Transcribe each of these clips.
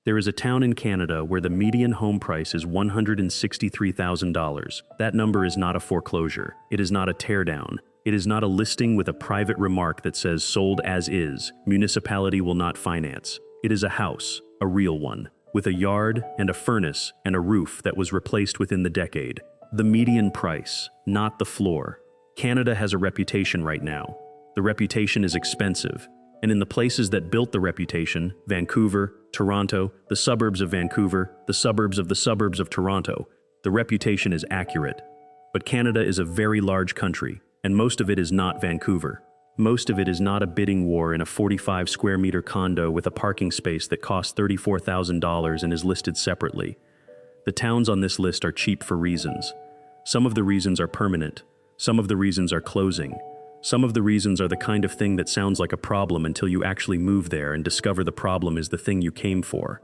There is a town in Canada where the median home price is $163,000. That number is not a foreclosure. It is not a teardown. It is not a listing with a private remark that says sold as is, municipality will not finance. It is a house, a real one, with a yard and a furnace and a roof that was replaced within the decade. The median price, not the floor. Canada has a reputation right now. The reputation is expensive. And in the places that built the reputation, Vancouver, Toronto, the suburbs of Vancouver, the suburbs of Toronto, the reputation is accurate. But Canada is a very large country, and most of it is not Vancouver. Most of it is not a bidding war in a 45 square meter condo with a parking space that costs $34,000 and is listed separately. The towns on this list are cheap for reasons. Some of the reasons are permanent. Some of the reasons are closing. Some of the reasons are the kind of thing that sounds like a problem until you actually move there and discover the problem is the thing you came for.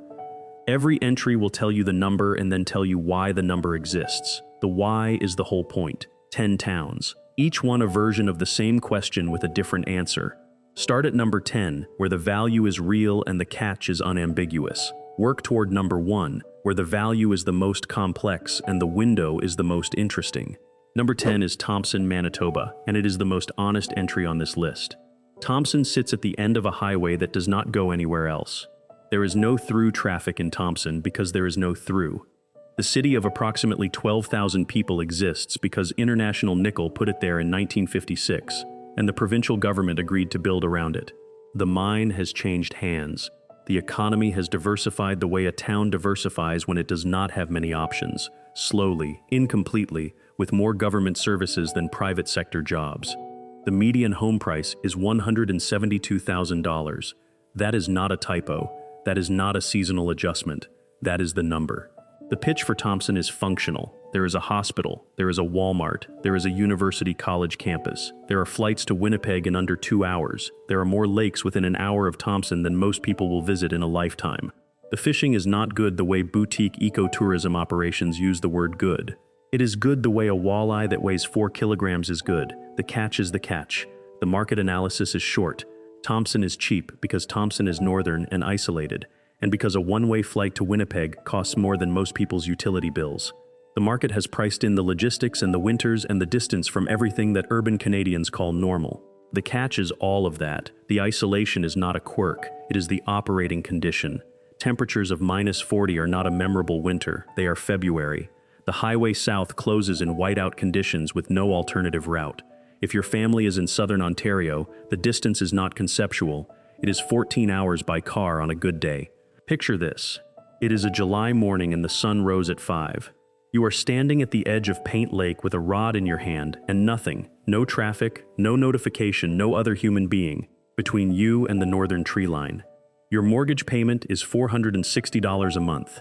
Every entry will tell you the number and then tell you why the number exists. The why is the whole point. 10 towns. Each one a version of the same question with a different answer. Start at number 10, where the value is real and the catch is unambiguous. Work toward number 1, where the value is the most complex and the window is the most interesting. Number 10 is Thompson, Manitoba, and it is the most honest entry on this list. Thompson sits at the end of a highway that does not go anywhere else. There is no through traffic in Thompson because there is no through. The city of approximately 12,000 people exists because International Nickel put it there in 1956, and the provincial government agreed to build around it. The mine has changed hands. The economy has diversified the way a town diversifies when it does not have many options, slowly, incompletely, with more government services than private sector jobs. The median home price is $172,000. That is not a typo. That is not a seasonal adjustment. That is the number. The pitch for Thompson is functional. There is a hospital, there is a Walmart, there is a university college campus. There are flights to Winnipeg in under 2 hours. There are more lakes within an hour of Thompson than most people will visit in a lifetime. The fishing is not good the way boutique ecotourism operations use the word good. It is good the way a walleye that weighs 4 kilograms is good. The catch is the catch. The market analysis is short. Thompson is cheap because Thompson is northern and isolated, and because a one-way flight to Winnipeg costs more than most people's utility bills. The market has priced in the logistics and the winters and the distance from everything that urban Canadians call normal. The catch is all of that. The isolation is not a quirk. It is the operating condition. Temperatures of -40 are not a memorable winter. They are February. The highway south closes in whiteout conditions with no alternative route. If your family is in southern Ontario, the distance is not conceptual. It is 14 hours by car on a good day. Picture this. It is a July morning and the sun rose at 5. You are standing at the edge of Paint Lake with a rod in your hand and nothing, no traffic, no notification, no other human being, between you and the northern tree line. Your mortgage payment is $460 a month.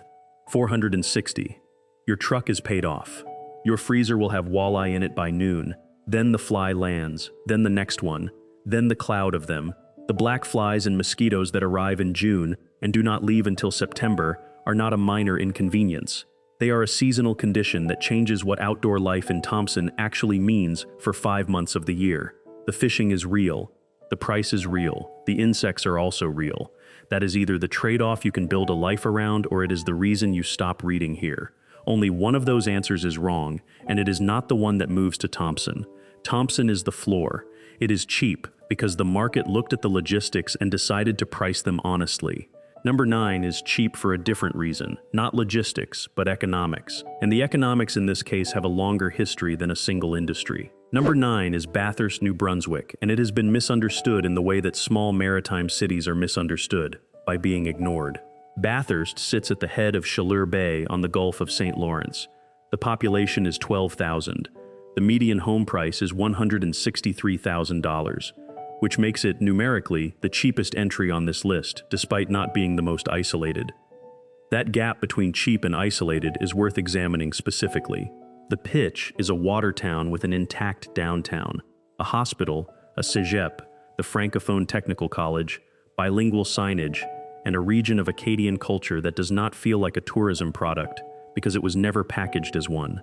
$460. Your truck is paid off. Your freezer will have walleye in it by noon. Then the fly lands, then the next one, then the cloud of them. The black flies and mosquitoes that arrive in June and do not leave until September are not a minor inconvenience. They are a seasonal condition that changes what outdoor life in Thompson actually means for 5 months of the year. The fishing is real. The price is real. The insects are also real. That is either the trade-off you can build a life around or it is the reason you stop reading here. Only one of those answers is wrong, and it is not the one that moves to Thompson. Thompson is the floor. It is cheap because the market looked at the logistics and decided to price them honestly. Number 9 is cheap for a different reason, not logistics, but economics. And the economics in this case have a longer history than a single industry. Number 9 is Bathurst, New Brunswick, and it has been misunderstood in the way that small maritime cities are misunderstood, by being ignored. Bathurst sits at the head of Chaleur Bay on the Gulf of St. Lawrence. The population is 12,000. The median home price is $163,000, which makes it, numerically, the cheapest entry on this list, despite not being the most isolated. That gap between cheap and isolated is worth examining specifically. The pitch is a water town with an intact downtown, a hospital, a cégep, the Francophone Technical College, bilingual signage, and a region of Acadian culture that does not feel like a tourism product because it was never packaged as one.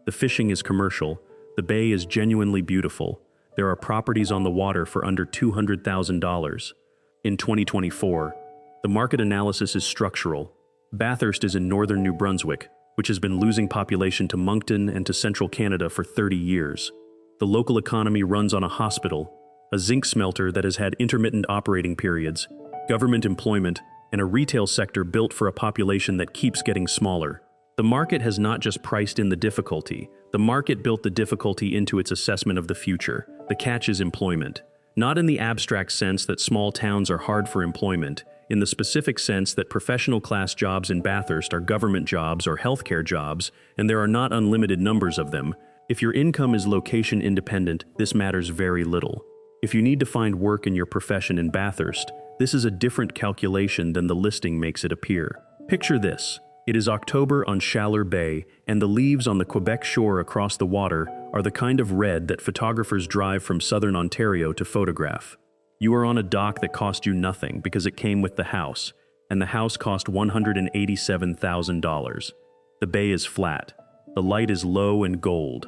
The fishing is commercial. The bay is genuinely beautiful. There are properties on the water for under $200,000. In 2024, the market analysis is structural. Bathurst is in northern New Brunswick, which has been losing population to Moncton and to central Canada for 30 years. The local economy runs on a hospital, a zinc smelter that has had intermittent operating periods, government employment, and a retail sector built for a population that keeps getting smaller. The market has not just priced in the difficulty, the market built the difficulty into its assessment of the future. The catch is employment. Not in the abstract sense that small towns are hard for employment, in the specific sense that professional class jobs in Bathurst are government jobs or healthcare jobs, and there are not unlimited numbers of them. If your income is location independent, this matters very little. If you need to find work in your profession in Bathurst, this is a different calculation than the listing makes it appear. Picture this. It is October on Chaleur Bay, and the leaves on the Quebec shore across the water are the kind of red that photographers drive from southern Ontario to photograph. You are on a dock that cost you nothing because it came with the house, and the house cost $187,000. The bay is flat. The light is low and gold.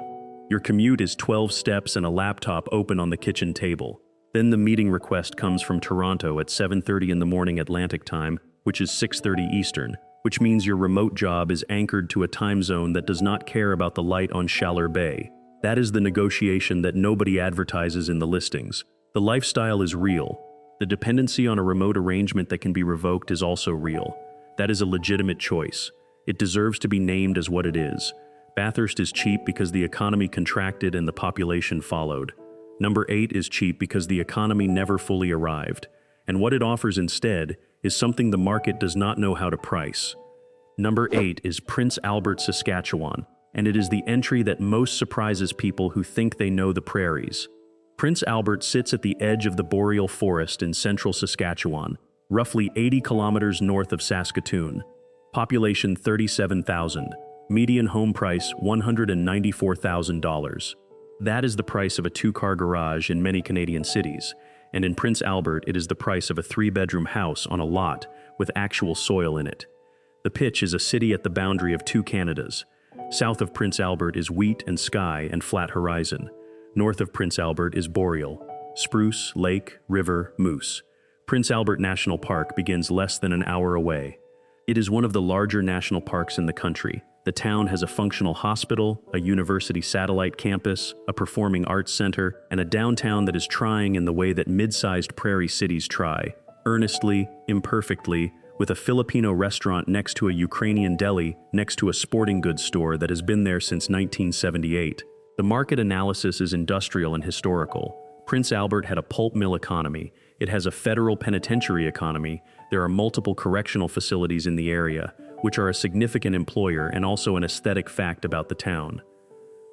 Your commute is 12 steps and a laptop open on the kitchen table. Then the meeting request comes from Toronto at 7:30 in the morning Atlantic time, which is 6:30 Eastern, which means your remote job is anchored to a time zone that does not care about the light on Chaleur Bay. That is the negotiation that nobody advertises in the listings. The lifestyle is real. The dependency on a remote arrangement that can be revoked is also real. That is a legitimate choice. It deserves to be named as what it is. Bathurst is cheap because the economy contracted and the population followed. Number 8 is cheap because the economy never fully arrived. And what it offers instead is something the market does not know how to price. Number 8 is Prince Albert, Saskatchewan, and it is the entry that most surprises people who think they know the prairies. Prince Albert sits at the edge of the boreal forest in central Saskatchewan, roughly 80 kilometers north of Saskatoon. Population 37,000. Median home price $194,000. That is the price of a 2-car garage in many Canadian cities, and in Prince Albert it is the price of a 3-bedroom house on a lot with actual soil in it. The pitch is a city at the boundary of 2 Canadas. South of Prince Albert is wheat and sky and flat horizon. North of Prince Albert is boreal, spruce, lake, river, moose. Prince Albert National Park begins less than an hour away. It is one of the larger national parks in the country. The town has a functional hospital, a university satellite campus, a performing arts center, and a downtown that is trying in the way that mid-sized prairie cities try, earnestly, imperfectly, with a Filipino restaurant next to a Ukrainian deli, next to a sporting goods store that has been there since 1978. The market analysis is industrial and historical. Prince Albert had a pulp mill economy. It has a federal penitentiary economy. There are multiple correctional facilities in the area, which are a significant employer and also an aesthetic fact about the town.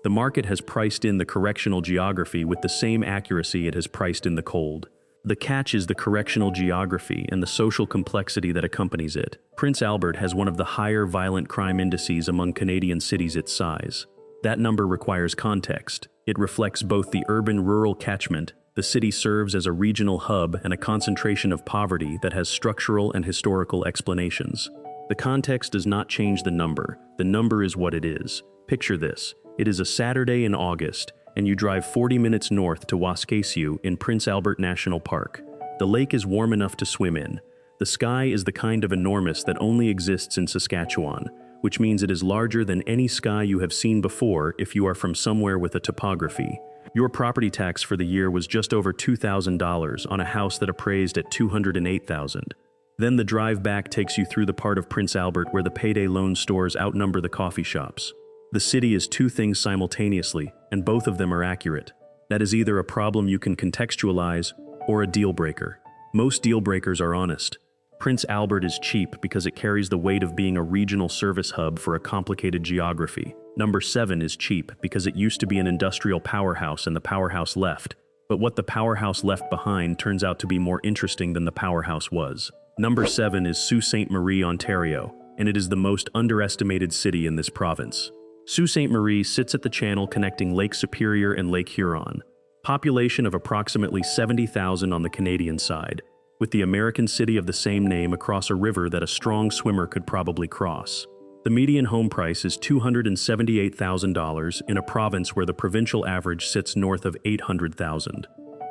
The market has priced in the correctional geography with the same accuracy it has priced in the cold. The catch is the correctional geography and the social complexity that accompanies it. Prince Albert has one of the higher violent crime indices among Canadian cities its size. That number requires context. It reflects both the urban-rural catchment. The city serves as a regional hub and a concentration of poverty that has structural and historical explanations. The context does not change the number. The number is what it is. Picture this. It is a Saturday in August, and you drive 40 minutes north to Waskesiu in Prince Albert National Park. The lake is warm enough to swim in. The sky is the kind of enormous that only exists in Saskatchewan, which means it is larger than any sky you have seen before if you are from somewhere with a topography. Your property tax for the year was just over $2,000 on a house that appraised at $208,000. Then the drive back takes you through the part of Prince Albert where the payday loan stores outnumber the coffee shops. The city is 2 things simultaneously, and both of them are accurate. That is either a problem you can contextualize or a deal breaker. Most deal breakers are honest. Prince Albert is cheap because it carries the weight of being a regional service hub for a complicated geography. Number 7 is cheap because it used to be an industrial powerhouse and the powerhouse left. But what the powerhouse left behind turns out to be more interesting than the powerhouse was. Number 7 is Sault Ste. Marie, Ontario, and it is the most underestimated city in this province. Sault Ste. Marie sits at the channel connecting Lake Superior and Lake Huron. Population of approximately 70,000 on the Canadian side, with the American city of the same name across a river that a strong swimmer could probably cross. The median home price is $278,000 in a province where the provincial average sits north of $800,000.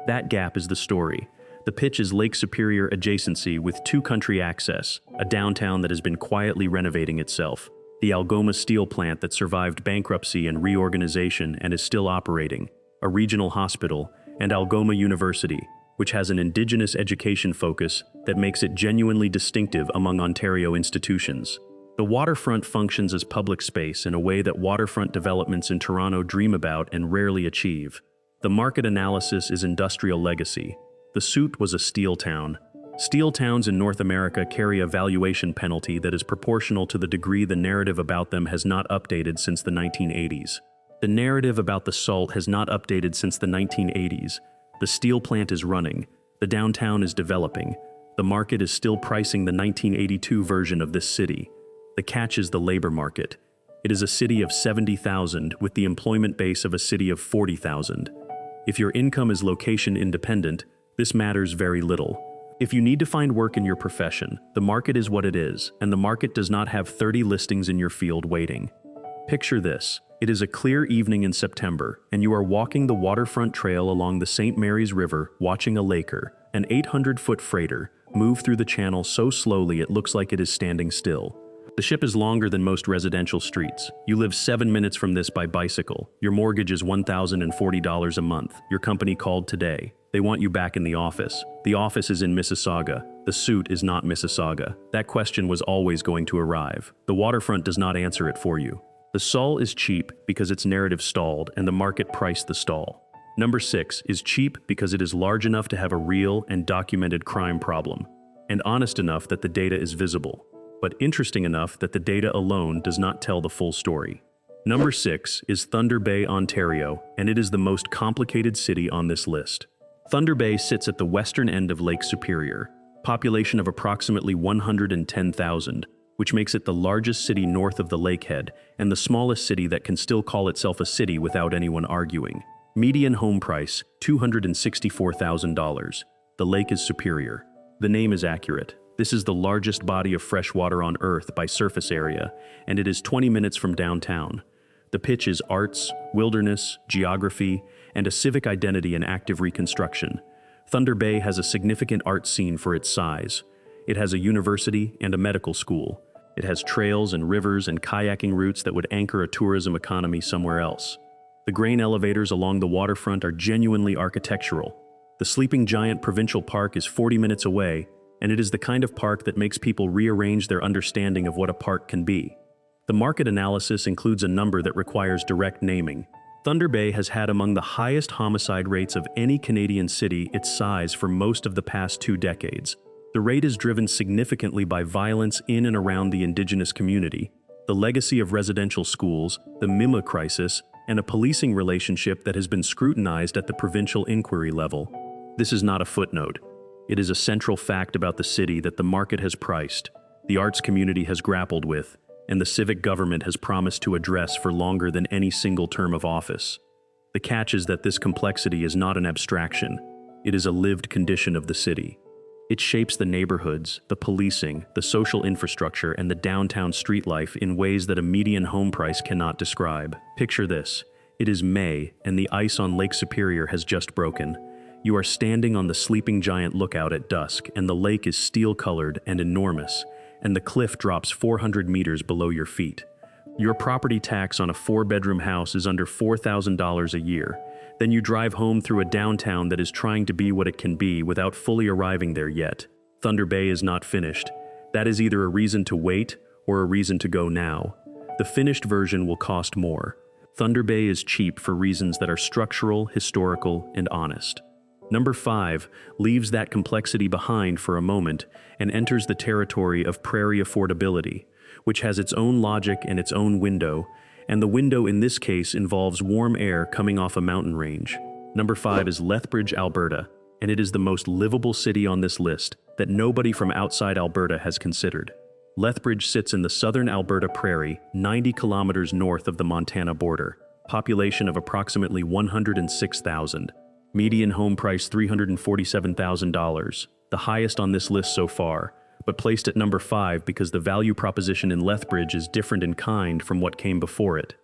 That gap is the story. The pitch is Lake Superior adjacency with two-country access, a downtown that has been quietly renovating itself, the Algoma steel plant that survived bankruptcy and reorganization and is still operating, a regional hospital, and Algoma University, which has an Indigenous education focus that makes it genuinely distinctive among Ontario institutions. The waterfront functions as public space in a way that waterfront developments in Toronto dream about and rarely achieve. The market analysis is industrial legacy. The suit was a steel town. Steel towns in North America carry a valuation penalty that is proportional to the degree the narrative about them has not updated since the 1980s. The narrative about the SALT has not updated since the 1980s. The steel plant is running. The downtown is developing. The market is still pricing the 1982 version of this city. The catch is the labor market. It is a city of 70,000 with the employment base of a city of 40,000. If your income is location independent, this matters very little. If you need to find work in your profession, the market is what it is, and the market does not have 30 listings in your field waiting. Picture this. It is a clear evening in September, and you are walking the waterfront trail along the St. Mary's River watching a Laker, an 800-foot freighter, move through the channel so slowly it looks like it is standing still. The ship is longer than most residential streets. You live 7 minutes from this by bicycle. Your mortgage is $1,040 a month. Your company called today. They want you back in the office. The office is in Mississauga. The suit is not Mississauga. That question was always going to arrive. The waterfront does not answer it for you. The SAL is cheap because its narrative stalled and the market priced the stall. Number 6 is cheap because it is large enough to have a real and documented crime problem, and honest enough that the data is visible, but interesting enough that the data alone does not tell the full story. Number 6 is Thunder Bay, Ontario, and it is the most complicated city on this list. Thunder Bay sits at the western end of Lake Superior, population of approximately 110,000, which makes it the largest city north of the lakehead and the smallest city that can still call itself a city without anyone arguing. Median home price, $264,000. The lake is Superior. The name is accurate. This is the largest body of fresh water on Earth by surface area, and it is 20 minutes from downtown. The pitch is arts, wilderness, geography, and a civic identity in active reconstruction. Thunder Bay has a significant art scene for its size. It has a university and a medical school. It has trails and rivers and kayaking routes that would anchor a tourism economy somewhere else. The grain elevators along the waterfront are genuinely architectural. The Sleeping Giant Provincial Park is 40 minutes away, and it is the kind of park that makes people rearrange their understanding of what a park can be. The market analysis includes a number that requires direct naming. Thunder Bay has had among the highest homicide rates of any Canadian city its size for most of the past 2 decades. The rate is driven significantly by violence in and around the Indigenous community, the legacy of residential schools, the MIMA crisis, and a policing relationship that has been scrutinized at the provincial inquiry level. This is not a footnote. It is a central fact about the city that the market has priced, the arts community has grappled with, and the civic government has promised to address for longer than any single term of office. The catch is that this complexity is not an abstraction. It is a lived condition of the city. It shapes the neighborhoods, the policing, the social infrastructure, and the downtown street life in ways that a median home price cannot describe. Picture this. It is May, and the ice on Lake Superior has just broken. You are standing on the Sleeping Giant lookout at dusk, and the lake is steel-colored and enormous, and the cliff drops 400 meters below your feet. Your property tax on a 4-bedroom house is under $4,000 a year. Then you drive home through a downtown that is trying to be what it can be without fully arriving there yet. Thunder Bay is not finished. That is either a reason to wait or a reason to go now. The finished version will cost more. Thunder Bay is cheap for reasons that are structural, historical, and honest. Number 5 leaves that complexity behind for a moment and enters the territory of prairie affordability, which has its own logic and its own window, and the window in this case involves warm air coming off a mountain range. Number 5 is Lethbridge, Alberta, and it is the most livable city on this list that nobody from outside Alberta has considered. Lethbridge sits in the southern Alberta prairie, 90 kilometers north of the Montana border, population of approximately 106,000. Median home price $347,000, the highest on this list so far, but placed at number 5 because the value proposition in Lethbridge is different in kind from what came before it.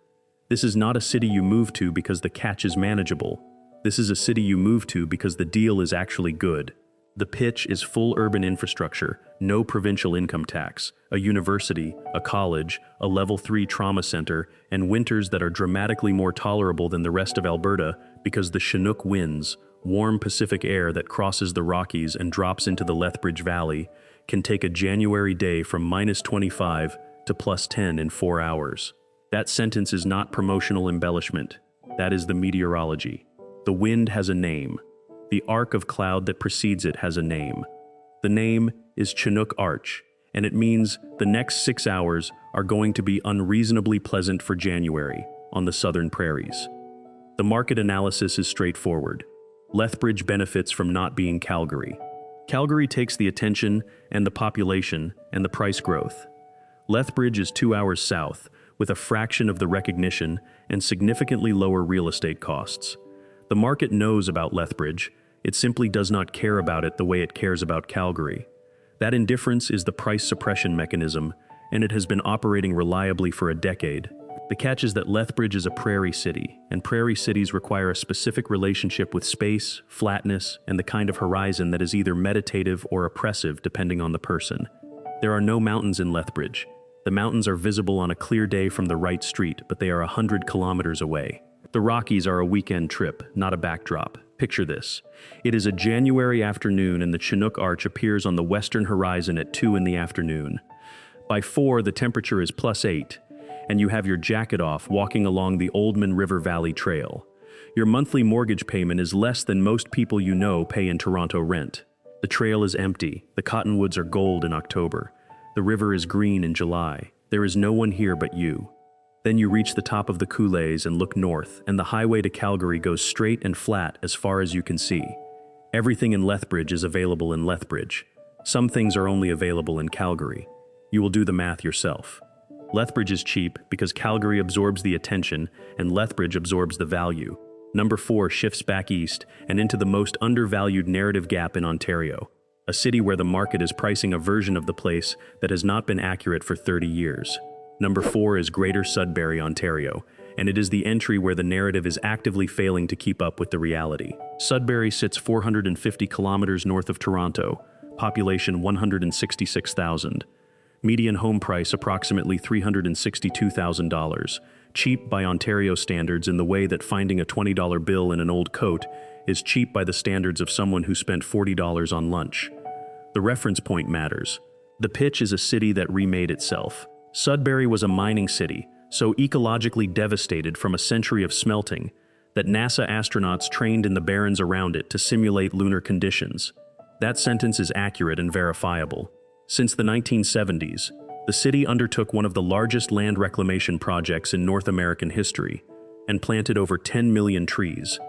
This is not a city you move to because the catch is manageable. This is a city you move to because the deal is actually good. The pitch is full urban infrastructure, no provincial income tax, a university, a college, a level 3 trauma center, and winters that are dramatically more tolerable than the rest of Alberta because the Chinook winds, warm Pacific air that crosses the Rockies and drops into the Lethbridge Valley, can take a January day from -25 to +10 in 4 hours. That sentence is not promotional embellishment. That is the meteorology. The wind has a name. The arc of cloud that precedes it has a name. The name is Chinook Arch, and it means the next 6 hours are going to be unreasonably pleasant for January on the southern prairies. The market analysis is straightforward. Lethbridge benefits from not being Calgary. Calgary takes the attention and the population and the price growth. Lethbridge is 2 hours south, with a fraction of the recognition and significantly lower real estate costs. The market knows about Lethbridge. It simply does not care about it the way it cares about Calgary. That indifference is the price suppression mechanism, and it has been operating reliably for a decade. The catch is that Lethbridge is a prairie city, and prairie cities require a specific relationship with space, flatness, and the kind of horizon that is either meditative or oppressive depending on the person. There are no mountains in Lethbridge. The mountains are visible on a clear day from the right street, but they are 100 kilometers away. The Rockies are a weekend trip, not a backdrop. Picture this. It is a January afternoon and the Chinook Arch appears on the western horizon at 2 in the afternoon. By 4, the temperature is +8, and you have your jacket off walking along the Oldman River Valley Trail. Your monthly mortgage payment is less than most people you know pay in Toronto rent. The trail is empty. The cottonwoods are gold in October. The river is green in July. There is no one here but you. Then you reach the top of the Coulées and look north, and the highway to Calgary goes straight and flat as far as you can see. Everything in Lethbridge is available in Lethbridge. Some things are only available in Calgary. You will do the math yourself. Lethbridge is cheap because Calgary absorbs the attention and Lethbridge absorbs the value. Number 4 shifts back east and into the most undervalued narrative gap in Ontario, a city where the market is pricing a version of the place that has not been accurate for 30 years. Number 4 is Greater Sudbury, Ontario, and it is the entry where the narrative is actively failing to keep up with the reality. Sudbury sits 450 kilometers north of Toronto, population 166,000. Median home price approximately $362,000. Cheap by Ontario standards in the way that finding a $20 bill in an old coat is cheap by the standards of someone who spent $40 on lunch. The reference point matters. The pitch is a city that remade itself. Sudbury was a mining city, so ecologically devastated from a century of smelting that NASA astronauts trained in the barrens around it to simulate lunar conditions. That sentence is accurate and verifiable. Since the 1970s, the city undertook one of the largest land reclamation projects in North American history and planted over 10 million trees.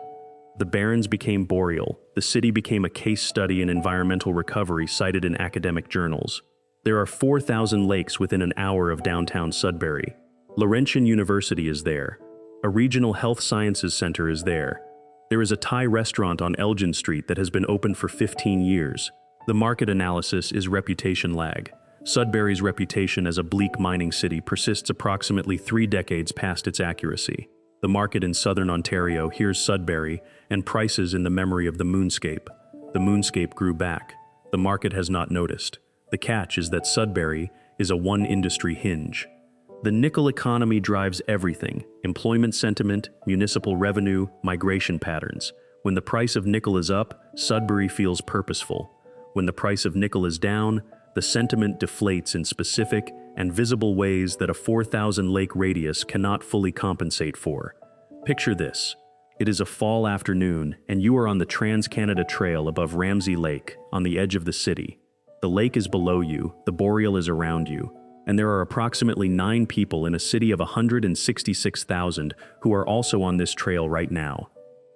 The barrens became boreal. The city became a case study in environmental recovery cited in academic journals. There are 4,000 lakes within an hour of downtown Sudbury. Laurentian University is there. A regional health sciences center is there. There is a Thai restaurant on Elgin Street that has been open for 15 years. The market analysis is reputation lag. Sudbury's reputation as a bleak mining city persists approximately 3 decades past its accuracy. The market in southern Ontario hears Sudbury and prices in the memory of the moonscape. The moonscape grew back. The market has not noticed. The catch is that Sudbury is a one-industry hinge. The nickel economy drives everything: employment sentiment, municipal revenue, migration patterns. When the price of nickel is up, Sudbury feels purposeful. When the price of nickel is down, the sentiment deflates in specific and visible ways that a 4,000 lake radius cannot fully compensate for. Picture this. It is a fall afternoon, and you are on the Trans-Canada Trail above Ramsey Lake, on the edge of the city. The lake is below you, the boreal is around you, and there are approximately 9 people in a city of 166,000 who are also on this trail right now.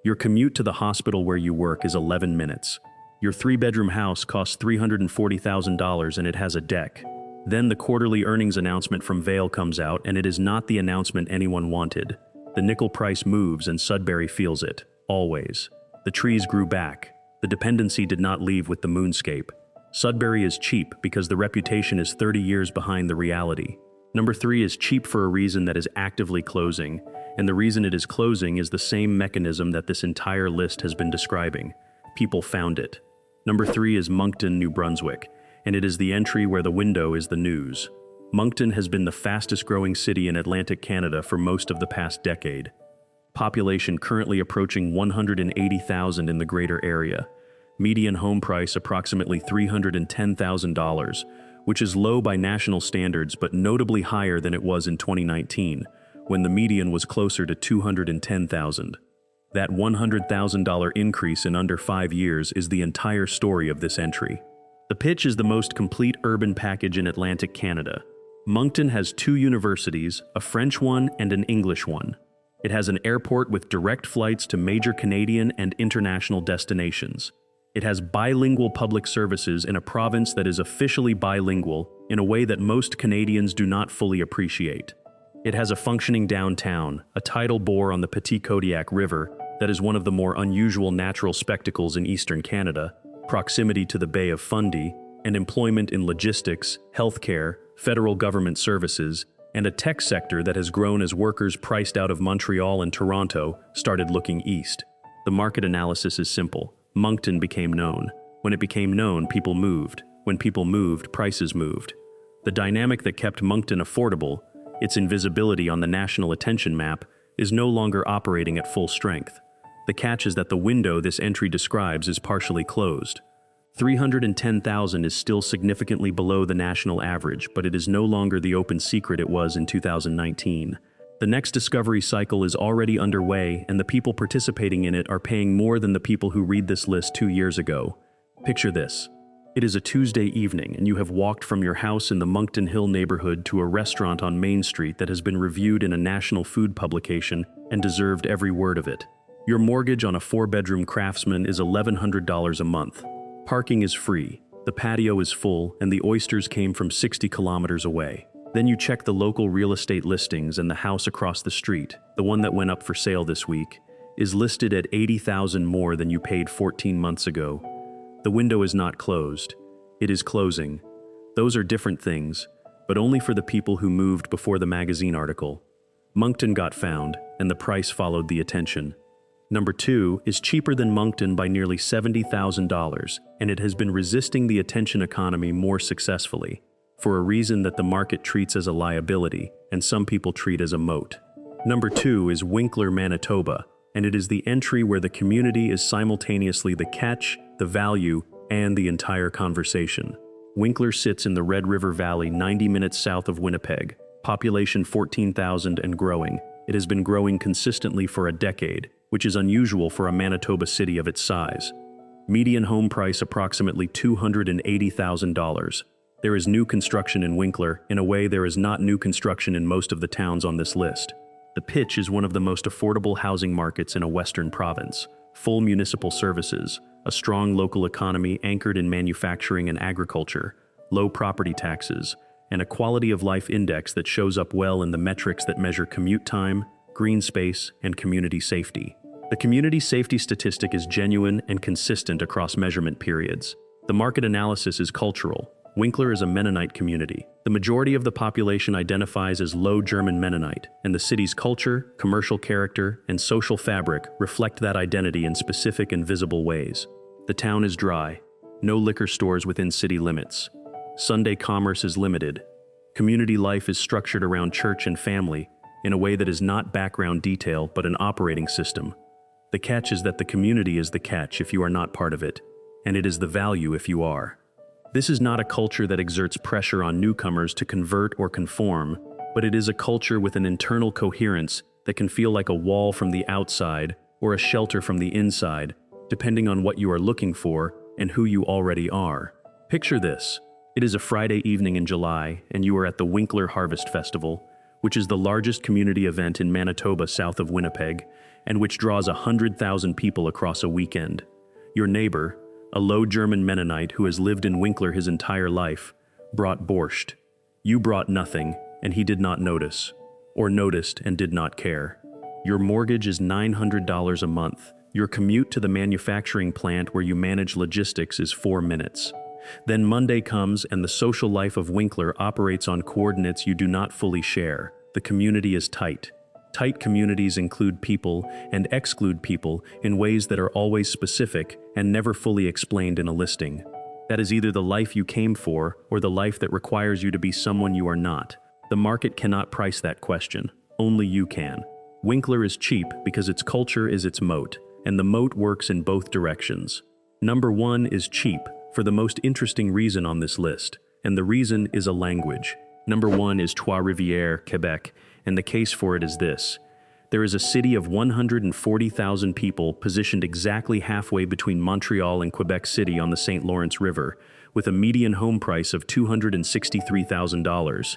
Your commute to the hospital where you work is 11 minutes. Your 3-bedroom house costs $340,000 and it has a deck. Then the quarterly earnings announcement from Vail comes out, and it is not the announcement anyone wanted. The nickel price moves and Sudbury feels it, always. The trees grew back. The dependency did not leave with the moonscape. Sudbury is cheap because the reputation is 30 years behind the reality. Number 3 is cheap for a reason that is actively closing, and the reason it is closing is the same mechanism that this entire list has been describing. People found it. Number 3 is Moncton, New Brunswick, and it is the entry where the window is the news. Moncton has been the fastest growing city in Atlantic Canada for most of the past decade. Population currently approaching 180,000 in the greater area. Median home price approximately $310,000, which is low by national standards but notably higher than it was in 2019, when the median was closer to $210,000. That $100,000 increase in under 5 years is the entire story of this entry. The pitch is the most complete urban package in Atlantic Canada. Moncton has 2 universities, a French one and an English one. It has an airport with direct flights to major Canadian and international destinations. It has bilingual public services in a province that is officially bilingual in a way that most Canadians do not fully appreciate. It has a functioning downtown, a tidal bore on the Petit Kodiak River that is one of the more unusual natural spectacles in eastern Canada, proximity to the Bay of Fundy, and employment in logistics, healthcare, federal government services, and a tech sector that has grown as workers priced out of Montreal and Toronto started looking east. The market analysis is simple. Moncton became known. When it became known, people moved. When people moved, prices moved. The dynamic that kept Moncton affordable, its invisibility on the national attention map, is no longer operating at full strength. The catch is that the window this entry describes is partially closed. 310,000 is still significantly below the national average, but it is no longer the open secret it was in 2019. The next discovery cycle is already underway, and the people participating in it are paying more than the people who read this list 2 years ago. Picture this. It is a Tuesday evening, and you have walked from your house in the Moncton Hill neighborhood to a restaurant on Main Street that has been reviewed in a national food publication and deserved every word of it. Your mortgage on a 4-bedroom Craftsman is $1,100 a month. Parking is free, the patio is full, and the oysters came from 60 kilometers away. Then you check the local real estate listings, and the house across the street, the one that went up for sale this week, is listed at $80,000 more than you paid 14 months ago. The window is not closed. It is closing. Those are different things, but only for the people who moved before the magazine article. Moncton got found, and the price followed the attention. Number 2 is cheaper than Moncton by nearly $70,000, and it has been resisting the attention economy more successfully, for a reason that the market treats as a liability and some people treat as a moat. Number 2 is Winkler, Manitoba, and it is the entry where the community is simultaneously the catch, the value, and the entire conversation. Winkler sits in the Red River Valley 90 minutes south of Winnipeg, population 14,000 and growing. It has been growing consistently for a decade, which is unusual for a Manitoba city of its size. Median home price approximately $280,000. There is new construction in Winkler in a way there is not new construction in most of the towns on this list. The pitch is one of the most affordable housing markets in a western province, full municipal services, a strong local economy anchored in manufacturing and agriculture, low property taxes, and a quality of life index that shows up well in the metrics that measure commute time, green space, and community safety. The community safety statistic is genuine and consistent across measurement periods. The market analysis is cultural. Winkler is a Mennonite community. The majority of the population identifies as Low German Mennonite, and the city's culture, commercial character, and social fabric reflect that identity in specific and visible ways. The town is dry. No liquor stores within city limits. Sunday commerce is limited. Community life is structured around church and family in a way that is not background detail but an operating system. The catch is that the community is the catch if you are not part of it, and it is the value if you are. This is not a culture that exerts pressure on newcomers to convert or conform, but it is a culture with an internal coherence that can feel like a wall from the outside or a shelter from the inside, depending on what you are looking for and who you already are. Picture this. It is a Friday evening in July, and you are at the Winkler Harvest Festival, which is the largest community event in Manitoba south of Winnipeg, and which draws 100,000 people across a weekend. Your neighbor, a Low German Mennonite who has lived in Winkler his entire life, brought borscht. You brought nothing, and he did not notice, or noticed and did not care. Your mortgage is $900 a month. Your commute to the manufacturing plant where you manage logistics is 4 minutes. Then Monday comes and the social life of Winkler operates on coordinates you do not fully share. The community is tight. Tight communities include people and exclude people in ways that are always specific and never fully explained in a listing. That is either the life you came for or the life that requires you to be someone you are not. The market cannot price that question. Only you can. Winkler is cheap because its culture is its moat, and the moat works in both directions. Number 1 is cheap for the most interesting reason on this list, and the reason is a language. Number 1 is Trois-Rivières, Quebec, and the case for it is this. There is a city of 140,000 people positioned exactly halfway between Montreal and Quebec City on the St. Lawrence River, with a median home price of $263,000.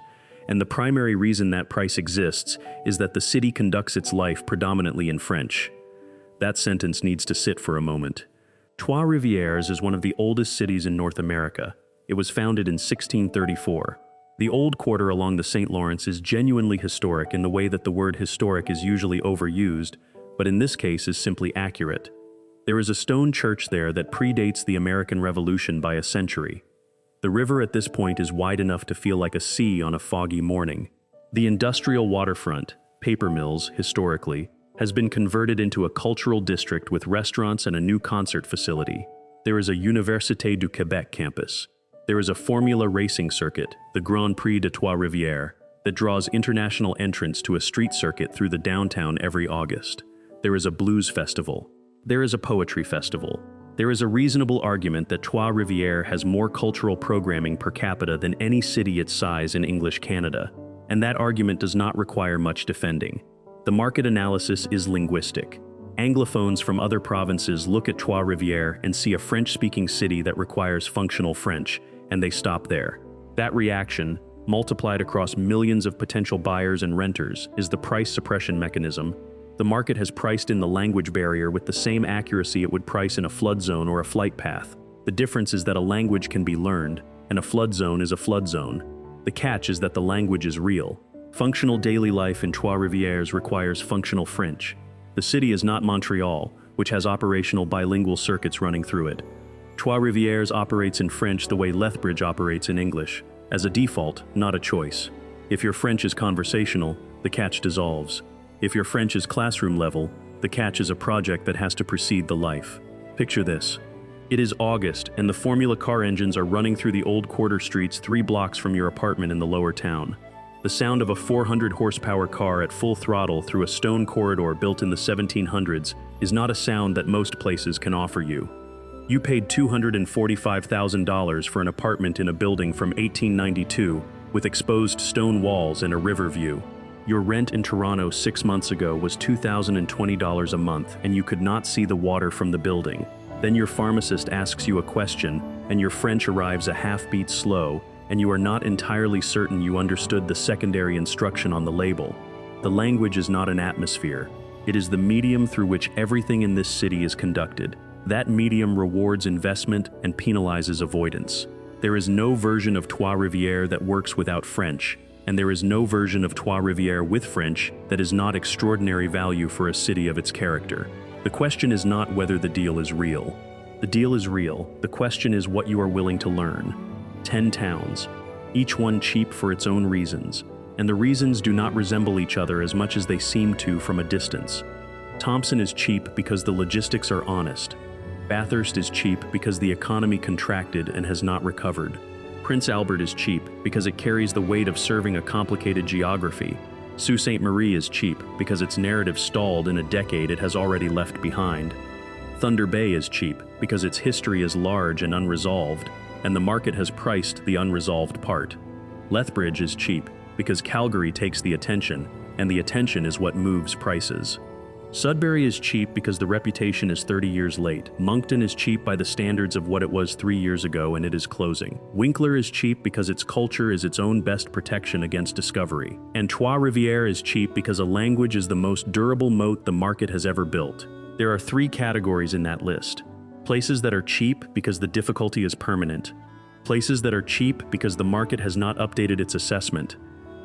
And the primary reason that price exists is that the city conducts its life predominantly in French. That sentence needs to sit for a moment. Trois-Rivières is one of the oldest cities in North America. It was founded in 1634. The old quarter along the St. Lawrence is genuinely historic in the way that the word historic is usually overused, but in this case is simply accurate. There is a stone church there that predates the American Revolution by a century. The river at this point is wide enough to feel like a sea on a foggy morning. The industrial waterfront, paper mills, historically, has been converted into a cultural district with restaurants and a new concert facility. There is a Université du Québec campus. There is a Formula racing circuit, the Grand Prix de Trois-Rivières, that draws international entrants to a street circuit through the downtown every August. There is a blues festival. There is a poetry festival. There is a reasonable argument that Trois-Rivières has more cultural programming per capita than any city its size in English Canada, and that argument does not require much defending. The market analysis is linguistic. Anglophones from other provinces look at Trois-Rivières and see a French-speaking city that requires functional French, and they stop there. That reaction, multiplied across millions of potential buyers and renters, is the price suppression mechanism. The market has priced in the language barrier with the same accuracy it would price in a flood zone or a flight path. The difference is that a language can be learned, and a flood zone is a flood zone. The catch is that the language is real. Functional daily life in Trois-Rivières requires functional French. The city is not Montreal, which has operational bilingual circuits running through it. Trois-Rivières operates in French the way Lethbridge operates in English, as a default, not a choice. If your French is conversational, the catch dissolves. If your French is classroom level, the catch is a project that has to precede the life. Picture this. It is August, and the Formula car engines are running through the old quarter streets 3 blocks from your apartment in the lower town. The sound of a 400-horsepower car at full throttle through a stone corridor built in the 1700s is not a sound that most places can offer you. You paid $245,000 for an apartment in a building from 1892 with exposed stone walls and a river view. Your rent in Toronto 6 months ago was $2,020 a month, and you could not see the water from the building. Then your pharmacist asks you a question, and your French arrives a half-beat slow, and you are not entirely certain you understood the secondary instruction on the label. The language is not an atmosphere. It is the medium through which everything in this city is conducted. That medium rewards investment and penalizes avoidance. There is no version of Trois-Rivières that works without French, and there is no version of Trois-Rivières with French that is not extraordinary value for a city of its character. The question is not whether the deal is real. The deal is real. The question is what you are willing to learn. 10 towns, each one cheap for its own reasons, and the reasons do not resemble each other as much as they seem to from a distance. Thompson is cheap because the logistics are honest. Bathurst is cheap because the economy contracted and has not recovered. Prince Albert is cheap because it carries the weight of serving a complicated geography. Sault Ste. Marie is cheap because its narrative stalled in a decade it has already left behind. Thunder Bay is cheap because its history is large and unresolved, and the market has priced the unresolved part. Lethbridge is cheap because Calgary takes the attention, and the attention is what moves prices. Sudbury is cheap because the reputation is 30 years late. Moncton is cheap by the standards of what it was 3 years ago, and it is closing. Winkler is cheap because its culture is its own best protection against discovery. And Trois-Rivières is cheap because a language is the most durable moat the market has ever built. There are 3 categories in that list. Places that are cheap because the difficulty is permanent. Places that are cheap because the market has not updated its assessment.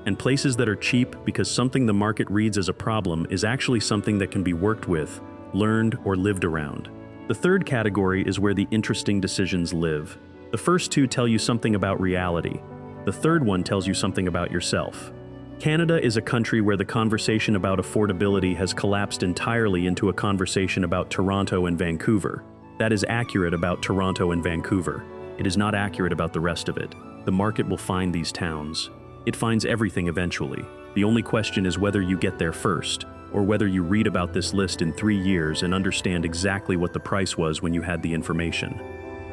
And places that are cheap because something the market reads as a problem is actually something that can be worked with, learned, or lived around. The third category is where the interesting decisions live. The first 2 tell you something about reality. The third one tells you something about yourself. Canada is a country where the conversation about affordability has collapsed entirely into a conversation about Toronto and Vancouver. That is accurate about Toronto and Vancouver. It is not accurate about the rest of it. The market will find these towns. It finds everything eventually. The only question is whether you get there first, or whether you read about this list in 3 years and understand exactly what the price was when you had the information.